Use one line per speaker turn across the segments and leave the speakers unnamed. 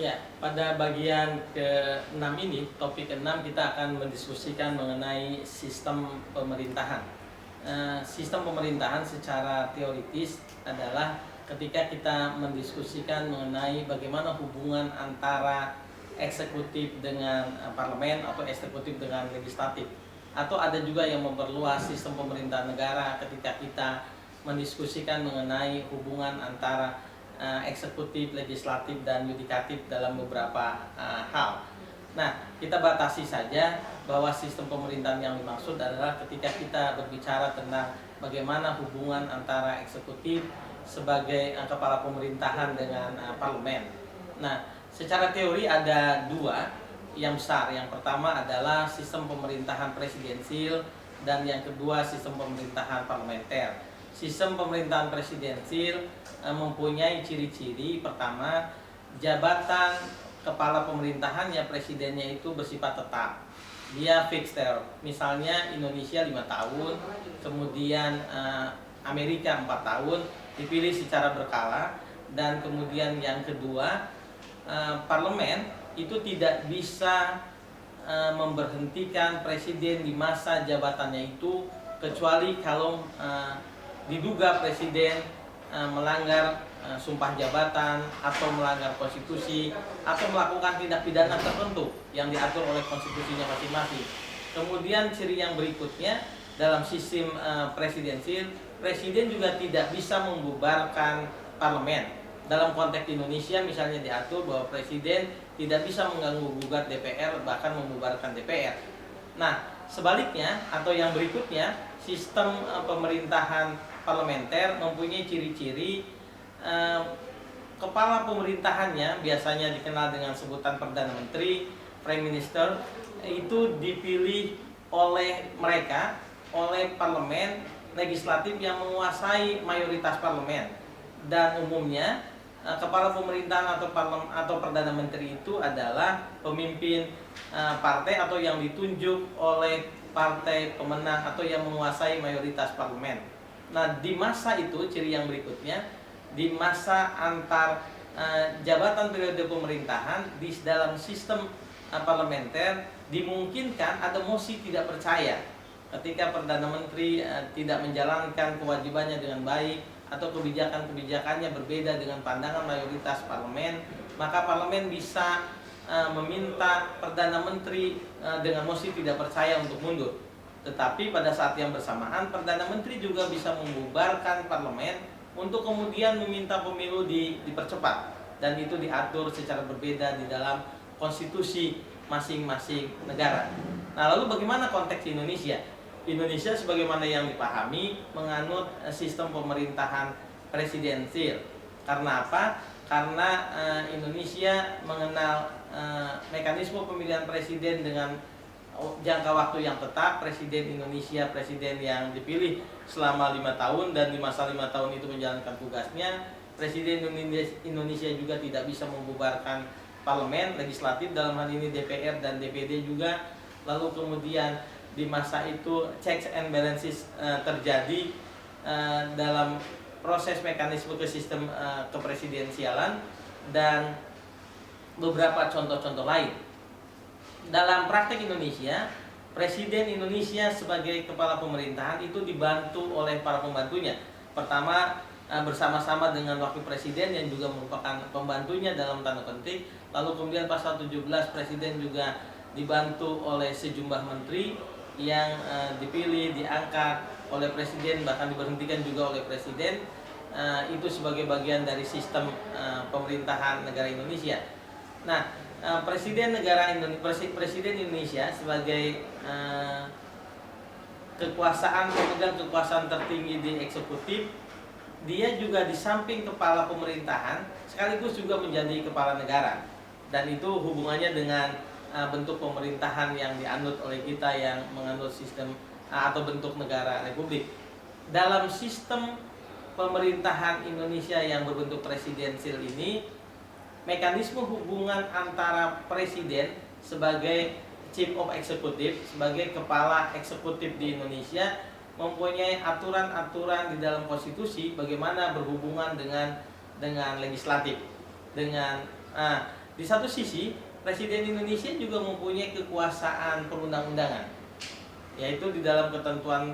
Ya, pada bagian ke-6 ini, topik ke-6 kita akan mendiskusikan mengenai sistem pemerintahan. Sistem pemerintahan secara teoritis adalah ketika kita mendiskusikan mengenai bagaimana hubungan antara eksekutif dengan parlemen atau eksekutif dengan legislatif. Atau ada juga yang memperluas sistem pemerintahan negara ketika kita mendiskusikan mengenai hubungan antara eksekutif, legislatif, dan yudikatif dalam beberapa hal. Nah, kita batasi saja bahwa sistem pemerintahan yang dimaksud adalah ketika kita berbicara tentang bagaimana hubungan antara eksekutif sebagai kepala pemerintahan dengan parlemen. Nah, secara teori ada dua yang besar. Yang pertama adalah sistem pemerintahan presidensil dan yang kedua sistem pemerintahan parlementer. Sistem pemerintahan presidensil mempunyai ciri-ciri. Pertama, jabatan kepala pemerintahannya, presidennya itu bersifat tetap. Dia fixed term. Misalnya Indonesia 5 tahun, kemudian Amerika 4 tahun, dipilih secara berkala. Dan kemudian yang kedua, parlemen itu tidak bisa memberhentikan presiden di masa jabatannya itu kecuali kalau diduga presiden melanggar sumpah jabatan atau melanggar konstitusi atau melakukan tindak pidana tertentu yang diatur oleh konstitusinya masing-masing. Kemudian ciri yang berikutnya dalam sistem presidensil, presiden juga tidak bisa membubarkan parlemen. Dalam konteks Indonesia misalnya diatur bahwa presiden tidak bisa mengganggu gugat DPR, bahkan membubarkan DPR. Nah, sebaliknya atau yang berikutnya, sistem pemerintahan parlementer mempunyai ciri-ciri kepala pemerintahannya biasanya dikenal dengan sebutan Perdana Menteri, Prime Minister, itu dipilih oleh mereka, oleh parlemen legislatif yang menguasai mayoritas parlemen. Dan umumnya kepala pemerintahan atau Perdana Menteri itu adalah pemimpin partai atau yang ditunjuk oleh partai pemenang atau yang menguasai mayoritas parlemen. Nah, di masa itu ciri yang berikutnya, di masa antar jabatan periode pemerintahan di dalam sistem parlementer dimungkinkan ada mosi tidak percaya ketika Perdana Menteri tidak menjalankan kewajibannya dengan baik atau kebijakan-kebijakannya berbeda dengan pandangan mayoritas parlemen, maka parlemen bisa meminta Perdana Menteri dengan mosi tidak percaya untuk mundur. Tetapi pada saat yang bersamaan, Perdana Menteri juga bisa membubarkan parlemen untuk kemudian meminta pemilu dipercepat. Dan itu diatur secara berbeda di dalam konstitusi masing-masing negara. Nah, lalu bagaimana konteks Indonesia? Indonesia sebagaimana yang dipahami menganut sistem pemerintahan presidensil. Karena apa? Karena Indonesia mengenal mekanisme pemilihan presiden dengan jangka waktu yang tetap. Presiden Indonesia, presiden yang dipilih selama 5 tahun dan di masa 5 tahun itu menjalankan tugasnya. Presiden Indonesia juga tidak bisa membubarkan parlemen, legislatif dalam hal ini DPR dan DPD juga. Lalu kemudian di masa itu checks and balances terjadi dalam proses mekanisme ke sistem kepresidensialan dan beberapa contoh-contoh lain. Dalam praktek Indonesia, Presiden Indonesia sebagai kepala pemerintahan itu dibantu oleh para pembantunya. Pertama, bersama-sama dengan wakil presiden yang juga merupakan pembantunya dalam tanda petik. Lalu kemudian pasal 17, presiden juga dibantu oleh sejumlah menteri yang dipilih, diangkat oleh presiden, bahkan diberhentikan juga oleh presiden. Itu sebagai bagian dari sistem pemerintahan negara Indonesia. Nah, Presiden Indonesia sebagai pemegang kekuasaan tertinggi di eksekutif, dia juga di samping kepala pemerintahan sekaligus juga menjadi kepala negara. Dan itu hubungannya dengan bentuk pemerintahan yang dianut oleh kita yang menganut sistem atau bentuk negara republik. Dalam sistem pemerintahan Indonesia yang berbentuk presidensil ini, mekanisme hubungan antara presiden sebagai chief of executive, sebagai kepala eksekutif di Indonesia, mempunyai aturan-aturan di dalam konstitusi bagaimana berhubungan dengan legislatif. Di Di satu sisi, Presiden Indonesia juga mempunyai kekuasaan perundang-undangan, yaitu di dalam ketentuan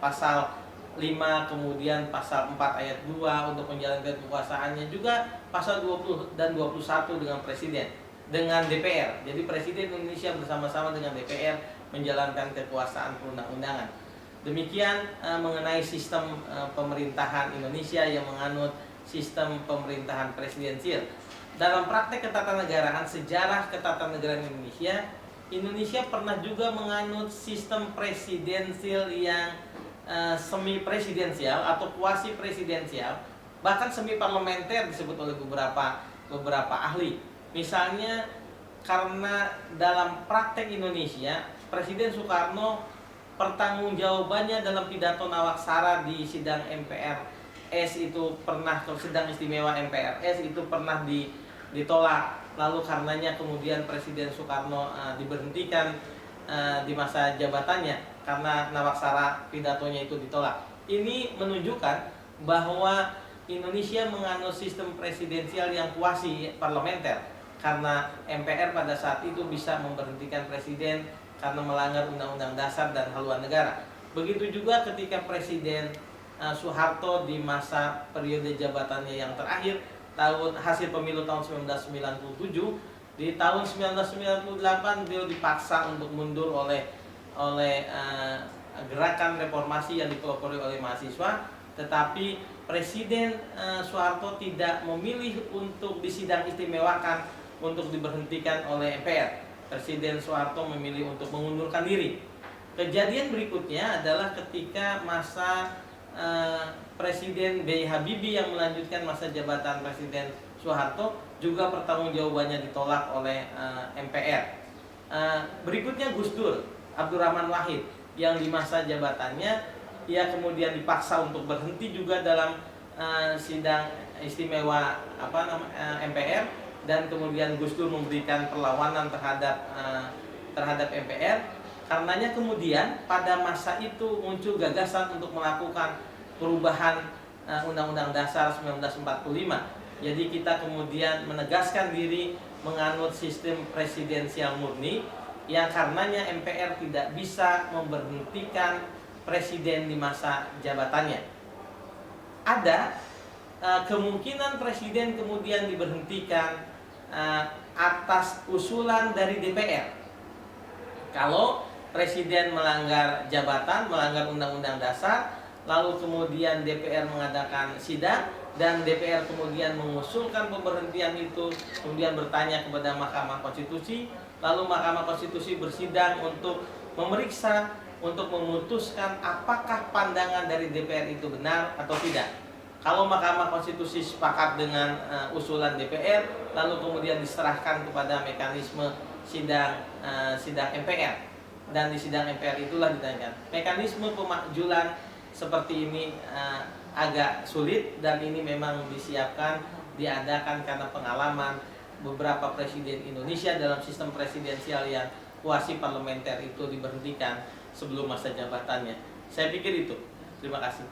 pasal 5 kemudian pasal 4 ayat 2 untuk menjalankan kekuasaannya, juga pasal 20 dan 21 dengan presiden dengan DPR. Jadi Presiden Indonesia bersama-sama dengan DPR menjalankan kekuasaan perundang-undangan. Demikian mengenai sistem pemerintahan Indonesia yang menganut sistem pemerintahan presidensial. Dalam praktek ketatanegaraan, sejarah ketatanegaraan Indonesia, Indonesia pernah juga menganut sistem presidensial yang semi presidensial atau kuasi presidensial, bahkan semi parlementer disebut oleh beberapa ahli. Misalnya karena dalam praktek Indonesia, Presiden Soekarno pertanggungjawabannya dalam pidato Nawaksara di sidang MPRS itu pernah, sidang istimewa MPRS itu pernah ditolak. Lalu karenanya kemudian Presiden Soekarno diberhentikan di masa jabatannya karena Nawaksara pidatonya itu ditolak. Ini menunjukkan bahwa Indonesia menganut sistem presidensial yang kuasi parlementer, karena MPR pada saat itu bisa memberhentikan presiden karena melanggar Undang-Undang Dasar dan haluan negara. Begitu juga ketika Presiden Soeharto di masa periode jabatannya yang terakhir, hasil pemilu tahun 1997, di tahun 1998 beliau dipaksa untuk mundur oleh gerakan reformasi yang dipelopori oleh mahasiswa, tetapi Presiden Soeharto tidak memilih untuk disidang istimewakan untuk diberhentikan oleh MPR. Presiden Soeharto memilih untuk mengundurkan diri. Kejadian berikutnya adalah ketika masa Presiden B.J. Habibie yang melanjutkan masa jabatan Presiden Soeharto, juga pertanggungjawabannya ditolak oleh MPR. Berikutnya Gus Dur Abdurrahman Wahid, yang di masa jabatannya ia kemudian dipaksa untuk berhenti juga dalam sidang istimewa MPR, dan kemudian Gus Dur memberikan perlawanan terhadap MPR. Karenanya kemudian pada masa itu muncul gagasan untuk melakukan perubahan Undang-Undang Dasar 1945. Jadi kita kemudian menegaskan diri menganut sistem presidensial murni, yang karenanya MPR tidak bisa memberhentikan presiden di masa jabatannya. Ada kemungkinan presiden kemudian diberhentikan atas usulan dari DPR. Kalau presiden melanggar jabatan, melanggar Undang-Undang Dasar, lalu kemudian DPR mengadakan sidang, dan DPR kemudian mengusulkan pemberhentian itu, kemudian bertanya kepada Mahkamah Konstitusi, lalu Mahkamah Konstitusi bersidang untuk memeriksa, untuk memutuskan apakah pandangan dari DPR itu benar atau tidak. Kalau Mahkamah Konstitusi sepakat dengan usulan DPR, lalu kemudian diserahkan kepada mekanisme sidang MPR, dan di sidang MPR itulah ditanyakan. Mekanisme pemakjulan seperti ini agak sulit, dan ini memang disiapkan, diadakan karena pengalaman beberapa presiden Indonesia dalam sistem presidensial yang kuasi parlementer itu diberhentikan sebelum masa jabatannya. Saya pikir itu. Terima kasih.